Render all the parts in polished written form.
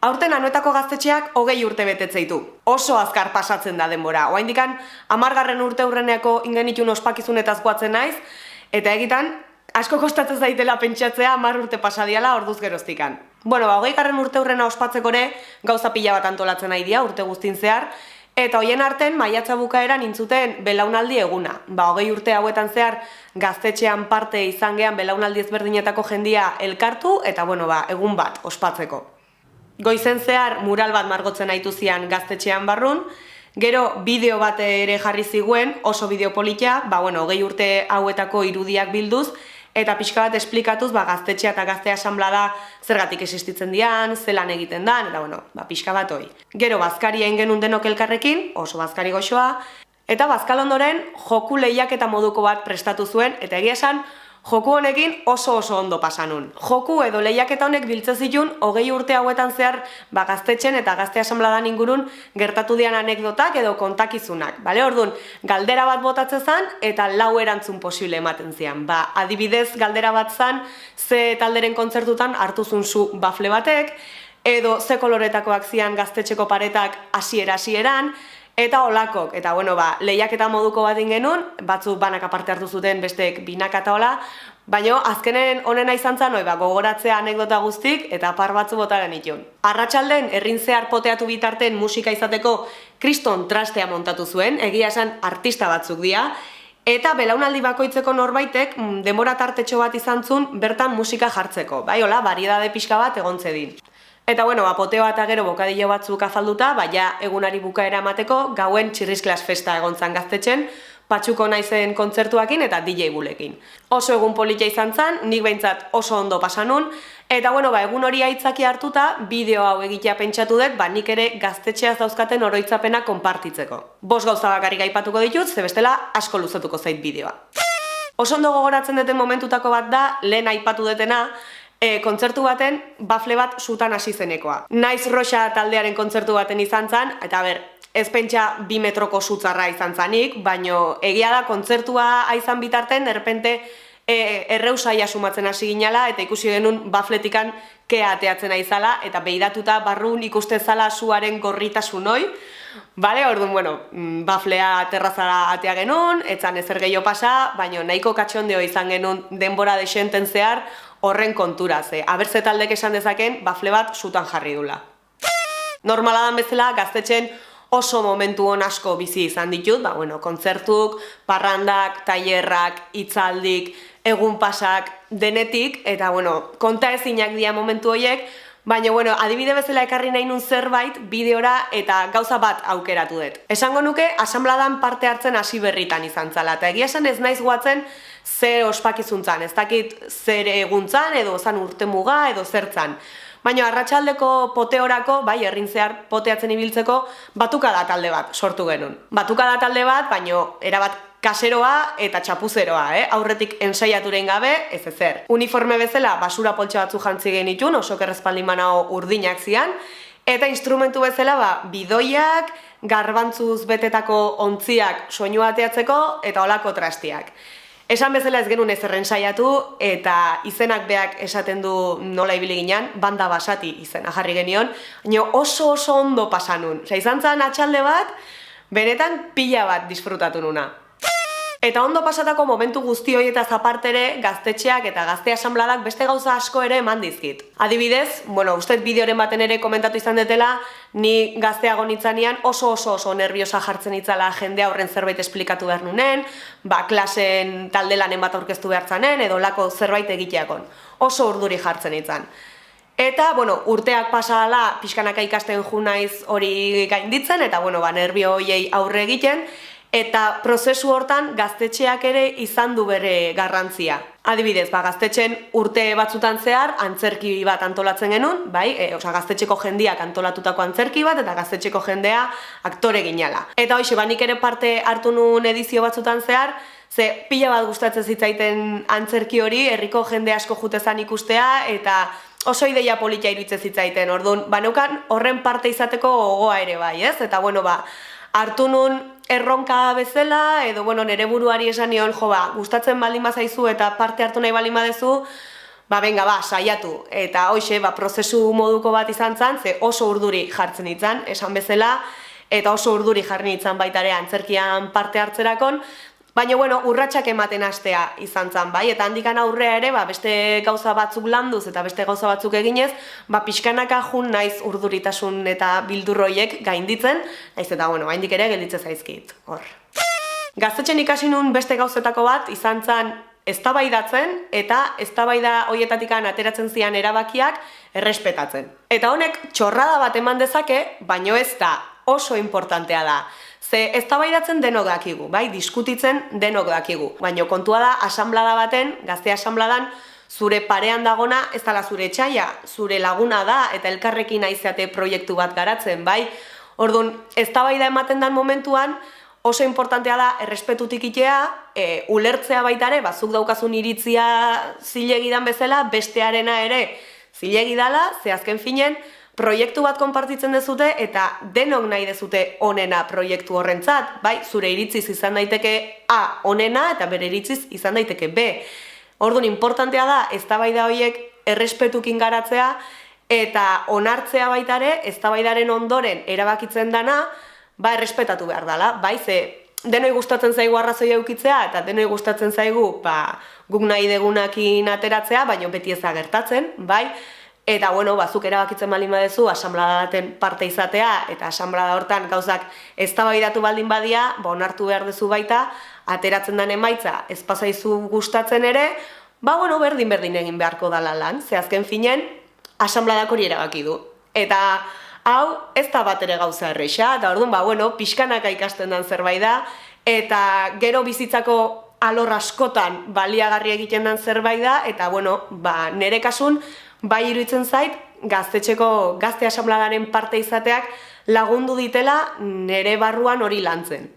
Aurten Anoetako gaztetxeak 20 urte betetze ditu. Oso azkar pasatzen da denbora. Oraindikan 10. urteurreneako ingenitun ospakizunetaz goatzen naiz, eta egitan asko kostatzen zaitela pentsatzea 10 urte pasadiala orduz geroztikan. Bueno, 20. urteurrena ospatzeko ere gauza pila bat antolatzen nahi dira urte guztin zehar, eta hoien arten maiatza bukaeran intzuten belaunaldi eguna. 20 urte hauetan zehar gaztetxean parte izan gean belaunaldi ezberdinetako jendia elkartu eta egun bat ospatzeko. Goizen zehar mural bat margotzen aitu zian gaztetxean barrun, gero bideo bat ere jarri ziguen, oso bideo politia, 20 urte hauetako irudiak bilduz, eta pixka bat esplikatuz gaztetxea eta gazte asanblada zergatik existitzen dian, zelan egiten dan, eta pixka bat hoi. Gero bazkaria ingenun denok elkarrekin, oso bazkari goxoa, eta bazkal ondoren joku lehiaketa moduko bat prestatu zuen, eta egia esan, joku honekin oso ondo pasanun. Joku edo lehiaketa honek biltzen zituen 20 urte hauetan zehar gaztetxen eta gazte asanbladan ingurun gertatu dian anekdotak edo kontakizunak. Orduan, galdera bat botatzen zen eta 4 erantzun posible ematen zian. Adibidez, galdera bat zen, ze talderen kontzertutan hartuzun zu bafle batek, edo ze koloretakoak zian gaztetxeko paretak hasieran, eta olakok, eta lehiaketa moduko bat ingenun, batzuk banak aparte hartu zuten besteek binaka eta hola, baina azkenen honena izan zen, gogoratzea anekdota guztik eta par batzu bota genitun. Arratsalden herrin zehar poteatu bitarten musika izateko kriston trastea montatu zuen, egia esan artista batzuk dira, eta belaunaldi bakoitzeko norbaitek denbora tartetxo bat izan zuen bertan musika jartzeko, variedade pixka bat egontze din. Eta poteoa eta gero bokadillo batzuk afalduta, egunari bukaera emateko gauen txirrisklas festa egontzan gaztetxen, patxuko naizen kontzertuakin eta DJ bulekin. Oso egun politia izan zen, nik behintzat oso ondo pasanun, eta egun hori aitzaki hartuta, bideo hau egitea pentsatu dut, nik ere gaztetxeaz dauzkaten oroitzapena konpartitzeko. 5 gauza bakarrik aipatuko ditut, ze bestela asko luzatuko zait bideoa. Oso ondo gogoratzen duten momentutako bat da, lehen aipatu dutena, kontzertu baten bafle bat sutan hasi zenekoa. Naiz Roxa taldearen kontzertu baten izan zen, eta ez pentsa 2 metroko sutzarra izan zanik, baino egia da kontzertua aizan bitarten, derrepente erreusaia sumatzen hasi ginala, eta ikusi genuen bafletikan kea ateatzen aizala, eta behiratuta barrun ikuste zala suaren gorritasun hoi. Orduan, baflea terrazara atea genuen, etzan ezer gehiago pasa, baino nahiko katxondeo izan genuen denbora desenten zehar, horren kontura, abertze taldek esan dezaken, bafle bat sutan jarri dula. Normala dan bezala, gaztetxen oso momentu hon asko bizi izan ditut, kontzertuk, parrandak, tailerrak, hitzaldik, egun pasak, denetik, eta konta ezinak dira momentu horiek, baina adibide bezala ekarri nahi nun zerbait bideora eta gauza bat aukeratu dut. Esango nuke, asanbladan parte hartzen hasi berritan izan zala, eta egia esan ez naiz goatzen ze ospakizuntzan, ez dakit zer eguntzan edo zan urte muga edo zertzan. Baina arratsaldeko poteorako, herrin zehar poteatzen ibiltzeko, batukada talde bat sortu genuen. Batukada talde bat, baina erabat kaseroa eta txapuzeroa, aurretik ensaiaturen gabe, ez ezer. Uniforme bezala basura poltsa batzu jantzi genitun, oso kerrezpaldin manao urdinak zian, eta instrumentu bezala bidoiak, garbantzuz betetako ontziak soinua ateatzeko eta olako trastiak. Esan bezala ez genuen ezer ensaiatu eta izenak beak esaten du nola ibili ginen, banda basati izena jarri genion, baina oso ondo pasanun. Izan zen atxalde bat, benetan pila bat disfrutatu nuna. Eta ondo pasatako momentu guzti horietaz apartere, gaztetxeak eta gazte asanbladak beste gauza asko ere eman dizkit. Adibidez, uste bideoren baten ere komentatu izan detela, ni gazteago nintzanean oso nerviosa jartzen itzala jende aurren zerbait esplikatu behar nunen, klasen talde lanen bat aurkeztu behar zanen, edo lako zerbait egiteakon. Oso urduri jartzen itzan. Eta, urteak pasala pixkanaka ikasten ju naiz hori gainditzen, eta, nervio horiei aurre egiten, eta prozesu hortan gaztetxeak ere izan du bere garrantzia. Adibidez, gaztetxen urte batzutan zehar antzerki bat antolatzen genuen, gaztetxeko jendeak antolatutako antzerki bat eta gaztetxeko jendea aktore ginala. Eta hoxe, nik ere parte hartu nuen edizio batzutan zehar, ze pila bat gustatzen zitzaiten antzerki hori, herriko jende asko jutezan ikustea, eta oso ideia politia iruditzen zitzaiten, orduan, neukan horren parte izateko gogoa ere ez? Eta, hartu nun erronka bezala, edo nere buruari esan nion, gustatzen baldin bazaizu eta parte hartu nahi baldin badezu, benga, saiatu. Eta hoxe, prozesu moduko bat izan zen, ze oso urduri jartzen itzan, esan bezala, eta oso urduri jarri nintzen baita ere antzerkian parte hartzerakon, baina, urratsak ematen hastea izan zen, bai, eta handikan aurrea ere, beste gauza batzuk landuz eta beste gauza batzuk eginez, pixkanaka jun naiz urduritasun eta bildurroiek gainditzen, naiz eta, handik ere gelditzen zaizkit, hor. Gaztetxen ikasi nun beste gauzetako bat izan zen eztabaidatzen eta eztabaida horietatikan ateratzen zian erabakiak errespetatzen. Eta honek txorrada bat eman dezake, baino ez da oso importantea da. Ze eztabaidatzen denok dakigu, bai, diskutitzen denok dakigu. Baina kontua da, asanblada baten, gazte asanbladan, zure parean dagona ez dela zure etxaia, zure laguna da eta elkarrekin aizeate proiektu bat garatzen, bai. Orduan, eztabaida ematen den momentuan, oso importantea da errespetutik itea, ulertzea baita ere, zuk daukazun iritzia zilegi dan bezala, bestearena ere zilegi dala, ze azken finen, proiektu bat konpartitzen dezute eta denok nahi dezute onena proiektu horrentzat, bai, zure iritziz izan daiteke A onena eta bere iritziz izan daiteke B. Orduan, importantea da, eztabaida horiek errespetukin garatzea eta onartzea baita ere, eztabaidaren ondoren erabakitzen dana, errespetatu behar dela, bai, ze denoi gustatzen zaigu arrazoi eukitzea eta denoi gustatzen zaigu guk nahi degunakin ateratzea, baina beti ez da gertatzen, bai, eta zuk erabakitzen baldin badezu asanblada baten parte izatea eta asanblada hortan gauzak eztabaidatu baldin badia, onartu behar dezu baita, ateratzen den emaitza ez pasaizu gustatzen ere, berdin egin beharko dala lan, ze azken finen asanbladak hori erabaki du. Eta hau ez da bat ere gauza erresa, eta orduan, pixkanaka ikasten den zerbait da, eta gero bizitzako alor askotan baliagarri egiten den zerbait da, eta nire kasun, iruditzen zait, gaztetxeko gazte asanbladaren parte izateak lagundu ditela nire barruan hori lantzen.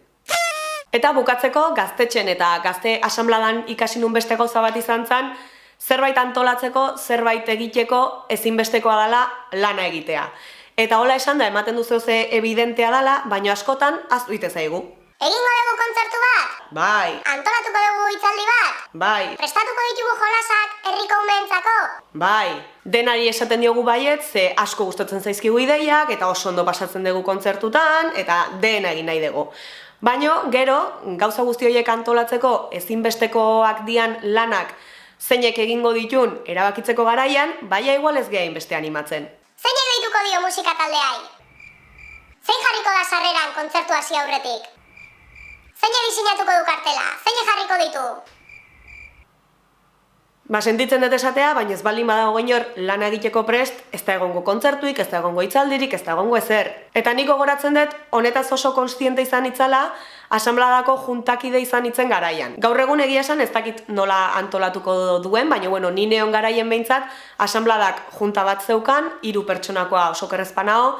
Eta bukatzeko, gaztetxen eta gazte asanbladan ikasi nun beste gauza bat izan zen, zerbait antolatzeko, zerbait egiteko ezinbestekoa dela lana egitea. Eta hola esan da, ematen duzu ze evidentea dela, baina askotan ahaztu ite zaigu. Egingo dugu kontzertu bat? Bai. Antolatuko dugu hitzaldi bat? Bai. Prestatuko ditugu jolasak herriko umeentzako? Bai. Denari esaten diogu baiet, ze asko gustatzen zaizkigu ideiak, eta oso ondo pasatzen dugu kontzertutan, eta dena egin nahi dugu. Baina, gero, gauza guzti horiek antolatzeko ezinbestekoak dian lanak zeinek egingo ditun erabakitzeko garaian, baina igual ez gehain beste animatzen. Zein deituko dio musika taldeai? Zein jarriko da sarreran kontzertu hasi aurretik? Zein diseinatuko du kartela? Zein jarriko ditu? Sentitzen dut esatea, baina ez baldin badago inor lana egiteko prest, ez da egongo kontzertuik, ez da egongo hitzaldirik, ez da egongo ezer. Eta nik gogoratzen dut, honetaz oso kontziente izan itzala, asanbladako juntakide izan itzen garaian. Gaur egun egia esan ez dakit nola antolatuko duen, baina ni neon garaien behintzat, asanbladak junta bat zeukan, 3 pertsonakoa oso kerrezpanao,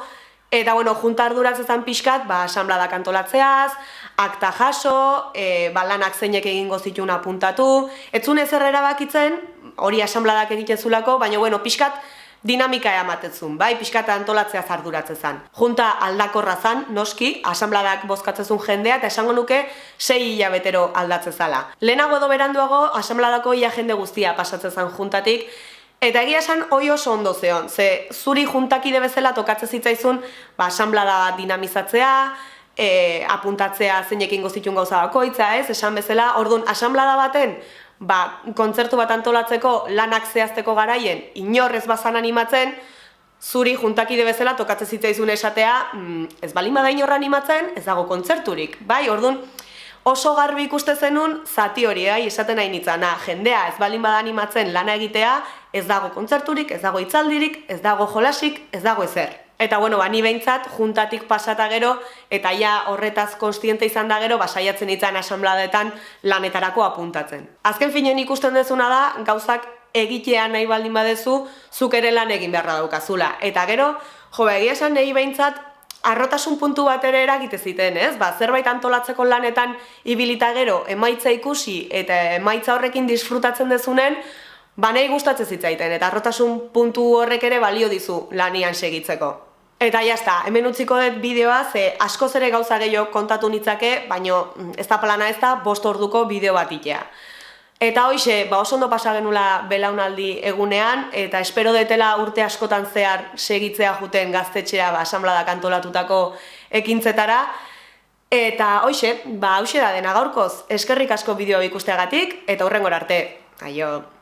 eta junta arduratzen zen pixkat, asanbladak antolatzeaz, akta jaso, lanak zeinek egingo zituen apuntatu, etzun ezer erabakitzen, hori asanbladak egitezulako, baina pixkat dinamika ematetzun, bai, pixkat antolatzeaz arduratzen zen. Junta aldakorra zen, noski, asanbladak bozkatzezun jendea, eta esango nuke 6 hilabetero aldatzen zala. Lehenago edo beranduago, asanbladako ia jende guztia pasatzen zen juntatik, eta egia esan hoi oso ondo zeon, ze zuri juntakide bezala tokatzen zitzaizun, asanblada dinamizatzea, apuntatzea zeinekin gozitun gauza bakoitza, esan bezala, orduan, asanblada baten, kontzertu bat antolatzeko lanak zehazteko garaien, inorrez bazan animatzen, zuri juntakide bezala tokatzen zitzaizun esatea, ez balin bada inorra animatzen, ez dago kontzerturik, bai, orduan, oso garbi ikuste zenun zati hori, esaten nahi nitzana, jendea ez balin bada animatzen lana egitea, ez dago kontzerturik, ez dago hitzaldirik, ez dago jolasik, ez dago ezer. Eta ni behintzat, juntatik pasata gero, eta ja horretaz kontziente izan da gero, saiatzen itzan asanbladetan lanetarako apuntatzen. Azken finean ikusten dezuna da, gauzak egitea nahi baldin badezu, zuk ere lan egin beharra daukazula. Eta gero, egia esan nahi behintzat, arrotasun puntu bat ere eragite ziten, ez? Zerbait antolatzeko lanetan ibilita gero, emaitza ikusi eta emaitza horrekin disfrutatzen dezunen, nahi gustatzen zitzaiten, eta arrotasun puntu horrek ere balio dizu lanian segitzeko. Eta jazta, hemen utziko dut bideoa, ze askoz ere gauza gehiago kontatu nitzake, baina ez da plana ez da 5 orduko bideo bat itea. Eta hoxe, oso ondo pasa genula belaunaldi egunean, eta espero detela urte askotan zehar segitzea juten gaztetxea asanbladak antolatutako ekintzetara. Eta hoxe, hauxe da dena gaurkoz, eskerrik asko bideo ikusteagatik, eta hurrengora arte. Aio!